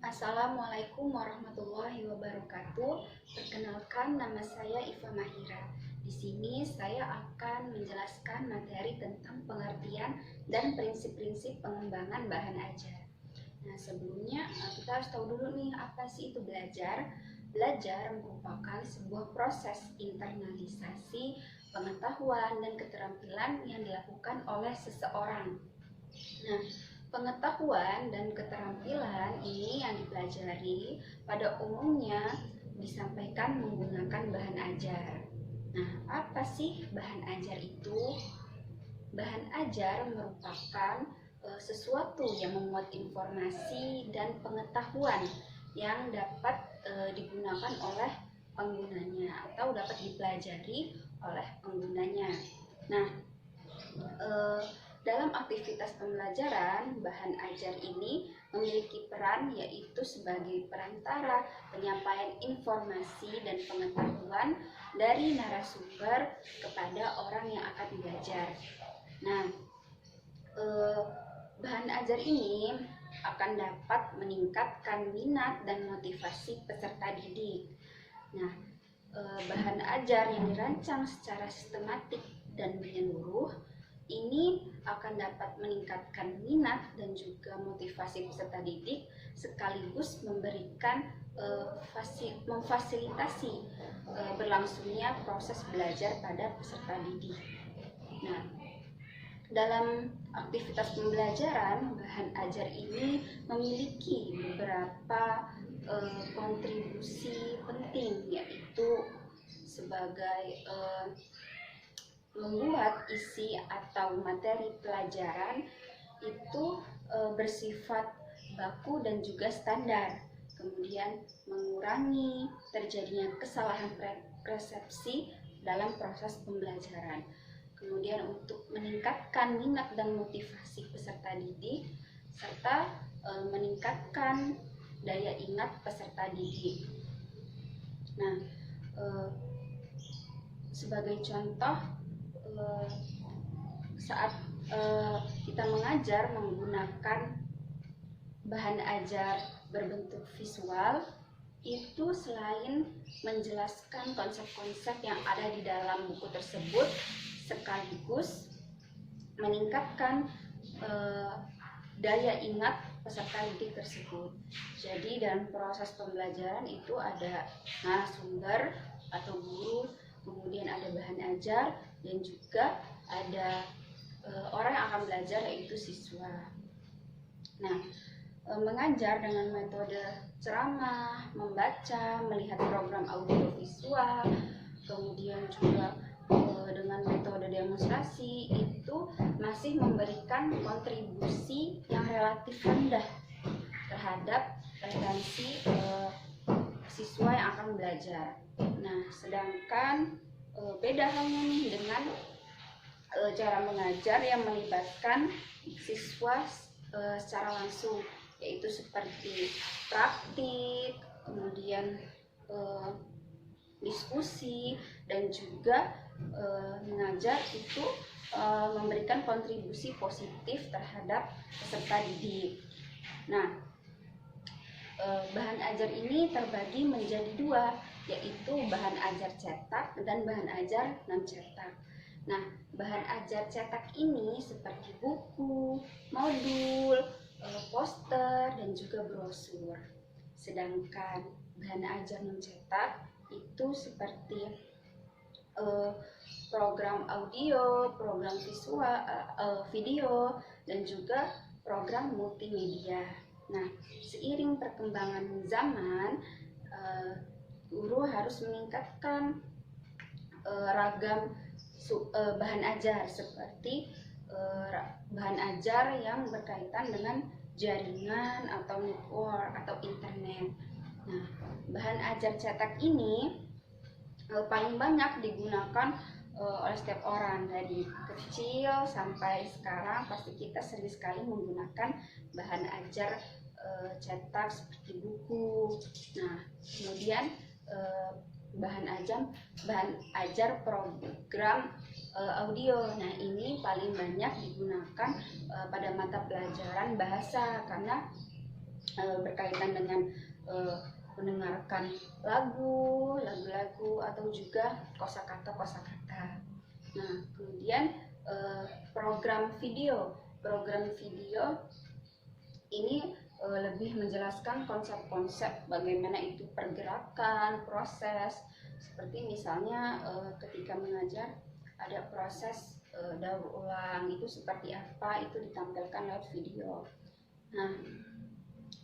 Assalamualaikum warahmatullahi wabarakatuh. Perkenalkan, nama saya Iva Mahira. Di sini saya akan menjelaskan materi tentang pengertian dan prinsip-prinsip pengembangan bahan ajar. Nah, sebelumnya kita harus tahu dulu nih apa sih itu belajar. Belajar merupakan sebuah proses internalisasi pengetahuan dan keterampilan yang dilakukan oleh seseorang. Nah, pengetahuan dan keterampilan ini yang dipelajari pada umumnya disampaikan menggunakan bahan ajar. Nah, apa sih bahan ajar itu? Bahan ajar merupakan sesuatu yang memuat informasi dan pengetahuan yang dapat digunakan oleh penggunanya atau dapat dipelajari oleh penggunanya. Nah, dalam aktivitas pembelajaran, bahan ajar ini memiliki peran yaitu sebagai perantara penyampaian informasi dan pengetahuan dari narasumber kepada orang yang akan belajar. Nah, bahan ajar ini akan dapat meningkatkan minat dan motivasi peserta didik. Nah, bahan ajar yang dirancang secara sistematik dan menyeluruh ini akan dapat meningkatkan minat dan juga motivasi peserta didik sekaligus memberikan memfasilitasi berlangsungnya proses belajar pada peserta didik. Nah, dalam aktivitas pembelajaran, bahan ajar ini memiliki beberapa kontribusi penting, yaitu sebagai membuat isi atau materi pelajaran itu bersifat baku dan juga standar, kemudian mengurangi terjadinya kesalahan persepsi dalam proses pembelajaran, kemudian untuk meningkatkan minat dan motivasi peserta didik, serta meningkatkan daya ingat peserta didik. Nah, sebagai contoh, saat kita mengajar menggunakan bahan ajar berbentuk visual, itu selain menjelaskan konsep-konsep yang ada di dalam buku tersebut, sekaligus meningkatkan daya ingat peserta didik tersebut. Jadi dalam proses pembelajaran itu ada narasumber atau guru, kemudian ada bahan ajar, dan juga ada orang yang akan belajar yaitu siswa. Nah, mengajar dengan metode ceramah, membaca, melihat program audio visual, kemudian juga dengan metode demonstrasi itu masih memberikan kontribusi yang relatif rendah terhadap retensi siswa yang akan belajar. Nah, sedangkan beda halnya nih dengan cara mengajar yang melibatkan siswa secara langsung, yaitu seperti praktik, kemudian diskusi, dan juga mengajar itu memberikan kontribusi positif terhadap peserta didik. Nah, bahan ajar ini terbagi menjadi dua, yaitu bahan ajar cetak dan bahan ajar non-cetak. Nah, bahan ajar cetak ini seperti buku, modul, poster, dan juga brosur. Sedangkan bahan ajar non-cetak itu seperti program audio, program visual, video, dan juga program multimedia. Nah, seiring perkembangan zaman, guru harus meningkatkan ragam bahan ajar seperti bahan ajar yang berkaitan dengan jaringan atau network atau internet. Nah, bahan ajar cetak ini paling banyak digunakan oleh setiap orang, dari kecil sampai sekarang pasti kita sering sekali menggunakan bahan ajar cetak seperti buku. Nah, kemudian bahan ajar program audio. Nah, ini paling banyak digunakan pada mata pelajaran bahasa, karena berkaitan dengan mendengarkan lagu-lagu atau juga kosakata. Nah, kemudian program video ini lebih menjelaskan konsep-konsep bagaimana itu pergerakan, proses. Seperti misalnya ketika mengajar ada proses daur ulang, itu seperti apa, itu ditampilkan lewat video. Nah,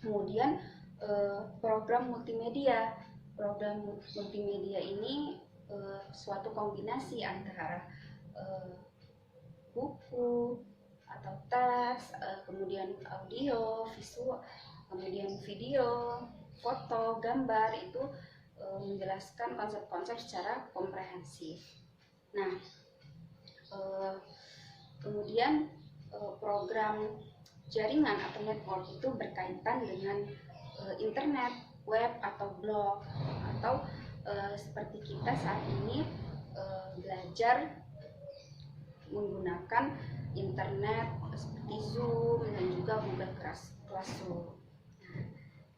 kemudian program multimedia. Program multimedia ini suatu kombinasi antara buku atau teks, kemudian audio, visual, kemudian video, foto, gambar, itu menjelaskan konsep-konsep secara komprehensif. Nah, kemudian program jaringan atau network itu berkaitan dengan internet, web atau blog, atau seperti kita saat ini belajar menggunakan internet seperti Zoom dan juga Google Classroom. Nah,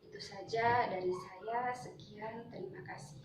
itu saja dari saya. Sekian, terima kasih.